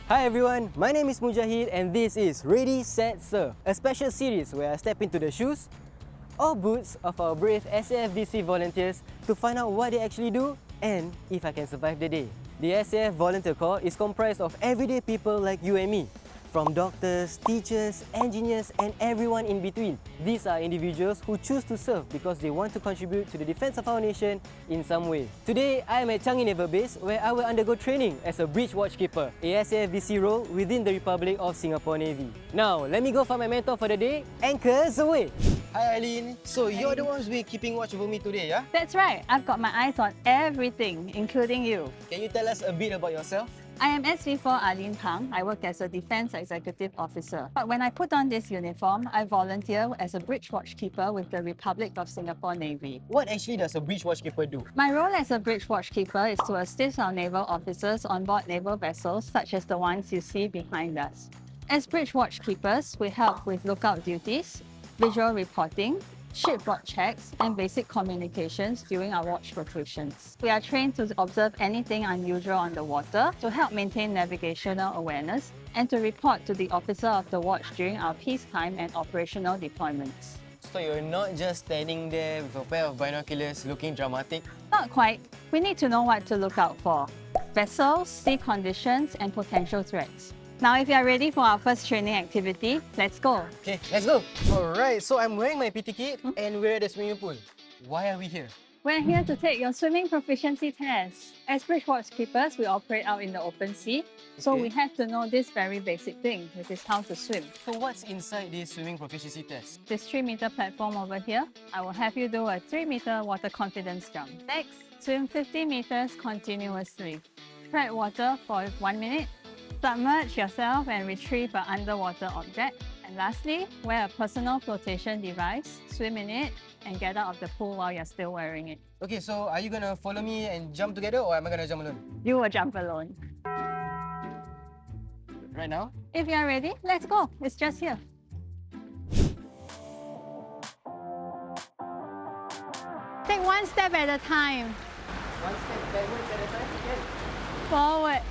Hi everyone, my name is Mujahid and this is Ready, Set, Surf, a special series where I step into the shoes or boots of our brave SAFVC volunteers to find out what they actually do and if I can survive the day. The SAF Volunteer Corps is comprised of everyday people like you and me, from doctors, teachers, engineers and everyone in between. These are individuals who choose to serve because they want to contribute to the defense of our nation in some way. Today, I am at Changi Naval Base where I will undergo training as a Bridge Watchkeeper, a SAFVC role within the Republic of Singapore Navy. Now, let me go find my mentor for the day. Anchors away! Hi Arlene, so you're the ones who will be keeping watch over me today, yeah? That's right, I've got my eyes on everything, including you. Can you tell us a bit about yourself? I am SV4 Arlene Pang. I work as a Defence Executive Officer. But when I put on this uniform, I volunteer as a Bridge Watchkeeper with the Republic of Singapore Navy. What actually does a Bridge Watchkeeper do? My role as a Bridge Watchkeeper is to assist our naval officers on board naval vessels such as the ones you see behind us. As Bridge Watchkeepers, we help with lookout duties, visual reporting, shipboard checks, and basic communications during our watch rotations. We are trained to observe anything unusual on the water, to help maintain navigational awareness, and to report to the officer of the watch during our peacetime and operational deployments. So you're not just standing there with a pair of binoculars looking dramatic? Not quite. We need to know what to look out for: vessels, sea conditions, and potential threats. Now, if you are ready for our first training activity, let's go. Okay, let's go. Alright, so I'm wearing my PT kit and we're at the swimming pool. Why are we here? We're here to take your swimming proficiency test. As Bridge Watchkeepers, we operate out in the open sea, so we have to know this very basic thing, which is how to swim. So what's inside this swimming proficiency test? This 3-meter platform over here, I will have you do a 3-meter water confidence jump. Next, swim 50 meters continuously. Tread water for 1 minute. Submerge yourself and retrieve an underwater object. And lastly, wear a personal flotation device, swim in it, and get out of the pool while you're still wearing it. Okay, so are you gonna follow me and jump together or am I gonna jump alone? You will jump alone. Right now? If you're ready, let's go. It's just here. Take one step at a time. One step backwards at a time, okay? Forward.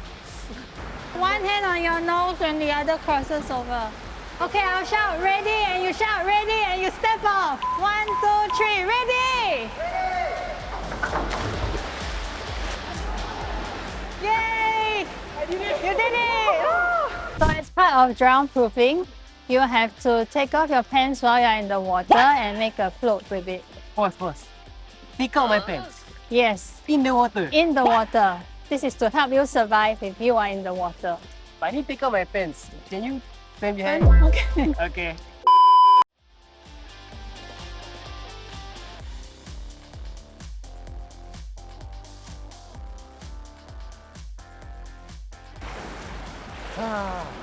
One hand on your nose and the other crosses over. Okay, I'll shout ready and you shout ready and you step off. 1, 2, 3, ready! Yay! I did it! You did it! Woo! So as part of drown proofing, you have to take off your pants while you're in the water and make a float with it. Pause. Take out my pants. Yes. In the water? In the water. This is to help you survive if you are in the water. But I need to take out my pants. Can you stand behind? Okay. Okay.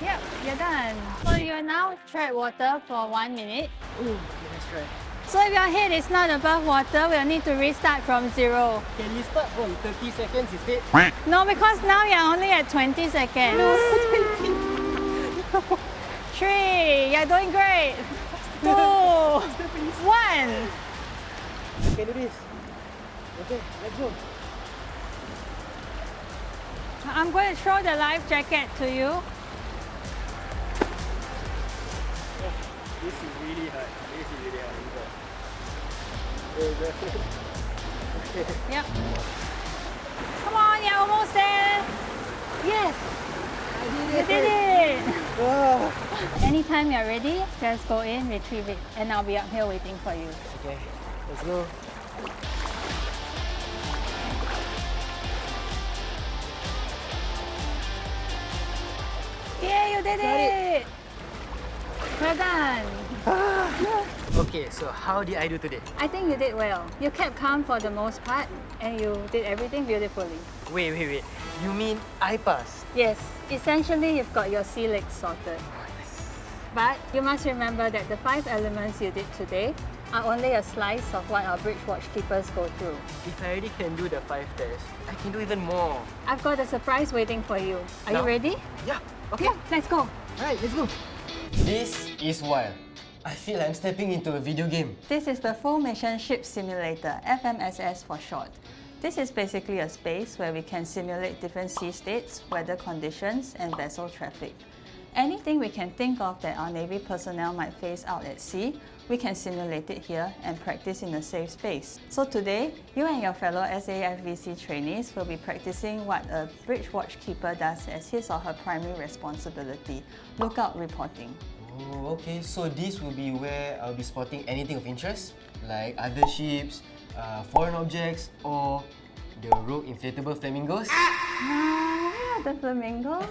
Yep, you're done. So you now tread water for 1 minute. Ooh, okay, let's try. So if your head is not above water, we'll need to restart from 0. Can you start from 30 seconds instead? No, because now you're only at 20 seconds. 3, you're doing great. 2, 1. I can do this. Okay, let's go. I'm going to throw the life jacket to you. This is really hard. Yep. Come on, you're almost there. Yes. You did it. Anytime you're ready, just go in, retrieve it, and I'll be up here waiting for you. Okay, let's go. Yeah, you did it. We're done. Okay, so how did I do today? I think you did well. You kept calm for the most part, and you did everything beautifully. Wait. You mean I passed? Yes, essentially you've got your sea legs sorted. But you must remember that the 5 elements you did today are only a slice of what our Bridge Watchkeepers go through. If I already can do the 5 tests, I can do even more. I've got a surprise waiting for you. Are you ready? Yeah, okay. Yeah, let's go. Alright, let's go. This is wild. I feel I'm stepping into a video game. This is the Full Mission Ship Simulator, FMSS for short. This is basically a space where we can simulate different sea states, weather conditions, and vessel traffic. Anything we can think of that our Navy personnel might face out at sea, we can simulate it here and practice in a safe space. So today, you and your fellow SAFVC trainees will be practicing what a bridge watchkeeper does as his or her primary responsibility, lookout reporting. Oh, okay, so this will be where I'll be spotting anything of interest, like other ships, foreign objects, or the rogue inflatable flamingos. The flamingos?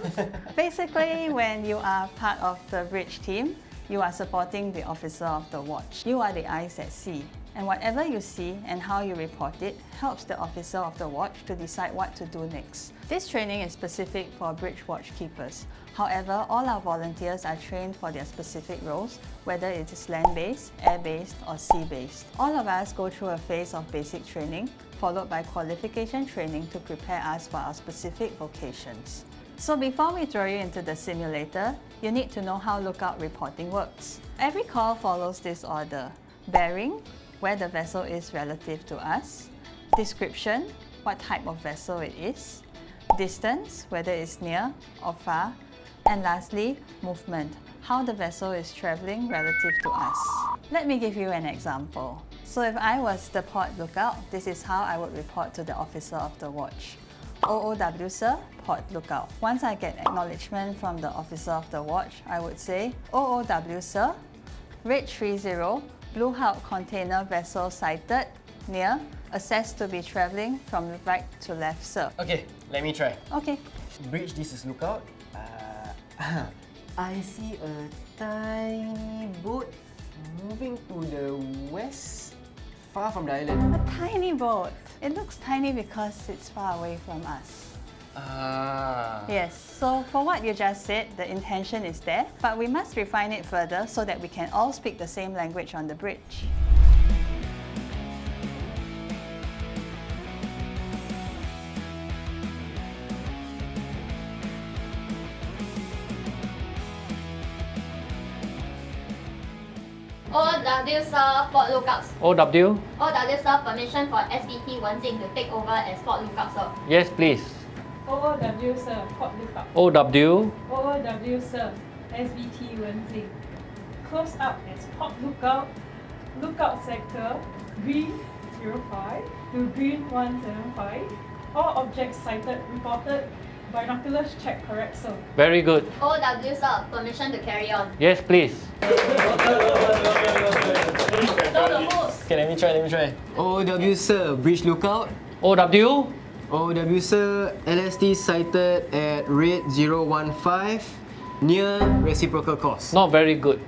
Basically, when you are part of the bridge team, you are supporting the officer of the watch. You are the eyes at sea. And whatever you see and how you report it helps the officer of the watch to decide what to do next. This training is specific for bridge watchkeepers. However, all our volunteers are trained for their specific roles, whether it is land-based, air-based, or sea-based. All of us go through a phase of basic training, followed by qualification training to prepare us for our specific vocations. So before we throw you into the simulator, you need to know how lookout reporting works. Every call follows this order: bearing, where the vessel is relative to us; description, what type of vessel it is; distance, whether it's near or far; and lastly, movement, how the vessel is traveling relative to us. Let me give you an example. So if I was the port lookout, this is how I would report to the officer of the watch. OOW sir, port lookout. Once I get acknowledgement from the officer of the watch, I would say, OOW sir, rate 30, blue hulk container vessel sighted, near, assessed to be travelling from right to left, sir. Okay, let me try. Okay. Bridge, this is lookout. I see a tiny boat moving to the west, far from the island. A tiny boat. It looks tiny because it's far away from us. Yes, so for what you just said, the intention is there, but we must refine it further so that we can all speak the same language on the bridge. OW sir, port lookouts. OW? OW sir, permission for SVT Viddsee to take over as port lookout sir. Yes, please. OOW sir, port lookout. OW? OOW sir, SVT Viddsee. Close up as port lookout. Lookout sector green 05 to green 175. All objects sighted reported. Binoculars check correct sir. Very good. OW sir, permission to carry on. Yes, please. Okay, let me try. OOW sir, bridge lookout. OW? OOW sir, LST sighted at rate 015, near reciprocal course. Not very good.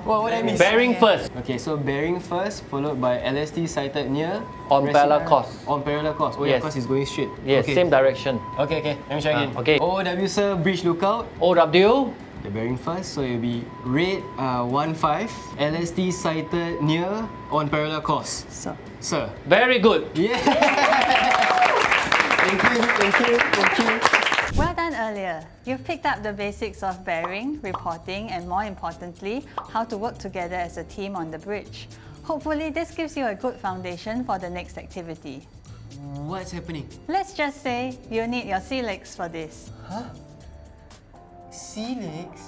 What I miss? Bearing first. Okay, so bearing first, followed by LST sighted near On parallel course. On parallel course. Oh yeah, Yes. course is going straight. Yes, okay. same direction. Okay, let me try again. Okay. OOW sir, bridge lookout. OW? The bearing first, so it'll be rate 15, LST sighted near on parallel course. Sir. Very good. Yeah. Thank you. Well done earlier. You've picked up the basics of bearing, reporting, and more importantly, how to work together as a team on the bridge. Hopefully, this gives you a good foundation for the next activity. What's happening? Let's just say you need your sea legs for this. Huh? Sea legs?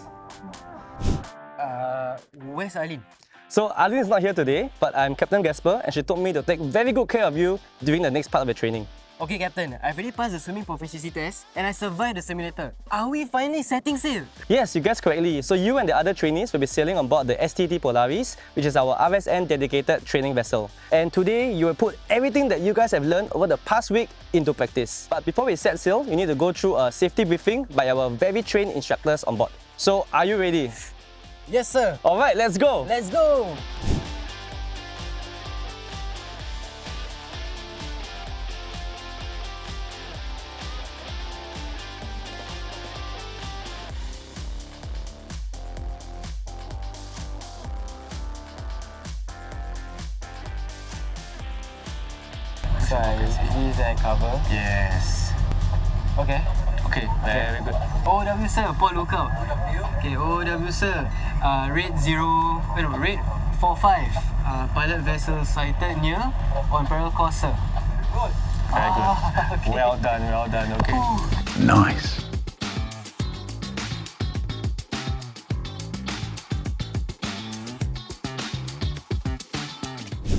Where's Arlene? So Arlene is not here today, but I'm Captain Gasper and she told me to take very good care of you during the next part of the training. Okay, Captain. I've already passed the swimming proficiency test and I survived the simulator. Are we finally setting sail? Yes, you guessed correctly. So you and the other trainees will be sailing on board the STET Polaris, which is our RSN dedicated training vessel. And today, you will put everything that you guys have learned over the past week into practice. But before we set sail, you need to go through a safety briefing by our very trained instructors on board. So, are you ready? Yes, sir. Alright, let's go! Let's go! So these I cover. Yes. Okay. Okay, very good. OW sir, port lookout. Okay, OW sir, rate 45. Pilot vessel sighted near on parallel course, sir. Very good. Well done, okay. Nice.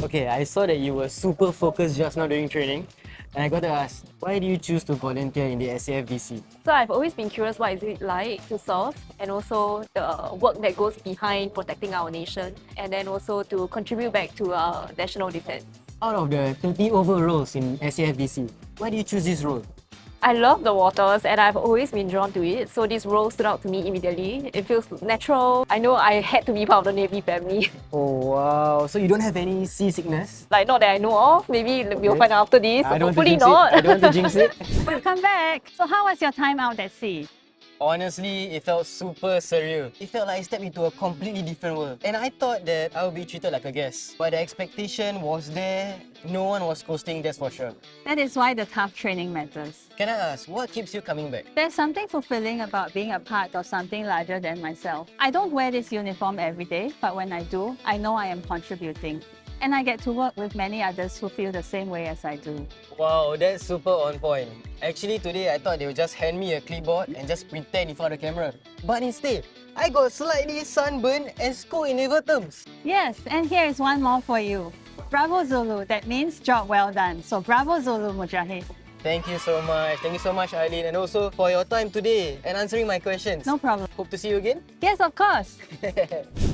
Okay, I saw that you were super focused just now during training. And I got to ask, why do you choose to volunteer in the SAFVC? So I've always been curious what is it like to serve, and also the work that goes behind protecting our nation, and then also to contribute back to our national defense. Out of the 30 over roles in SAFVC, why do you choose this role? I love the waters and I've always been drawn to it, so this role stood out to me immediately. It feels natural. I know I had to be part of the Navy family. Oh wow, so you don't have any seasickness? Like, not that I know of. Maybe we'll find out after this. I don't want to Hopefully jinx it. not. I don't want to jinx it. Welcome back. So how was your time out at sea? Honestly, it felt super surreal. It felt like I stepped into a completely different world. And I thought that I would be treated like a guest. But the expectation was there. No one was coasting, that's for sure. That is why the tough training matters. Can I ask, what keeps you coming back? There's something fulfilling about being a part of something larger than myself. I don't wear this uniform every day, but when I do, I know I am contributing. And I get to work with many others who feel the same way as I do. Wow, that's super on point. Actually, today I thought they would just hand me a clipboard and just pretend in front of the camera. But instead, I got slightly sunburned and scored in naval terms. Yes, and here is one more for you. Bravo Zulu, that means job well done. So Bravo Zulu, Mujahid. Thank you so much. Thank you so much, Arlene, and also for your time today and answering my questions. No problem. Hope to see you again. Yes, of course.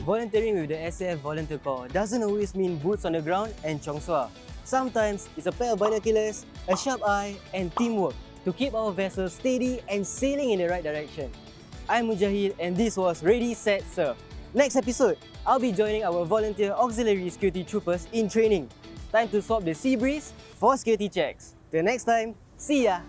Volunteering with the SAF Volunteer Corps doesn't always mean boots on the ground and chongsua. Sometimes it's a pair of binoculars, a sharp eye, and teamwork to keep our vessels steady and sailing in the right direction. I'm Mujahid, and this was Ready, Set, Serve. Next episode, I'll be joining our volunteer auxiliary security troopers in training. Time to swap the sea breeze for security checks. Till next time, see ya!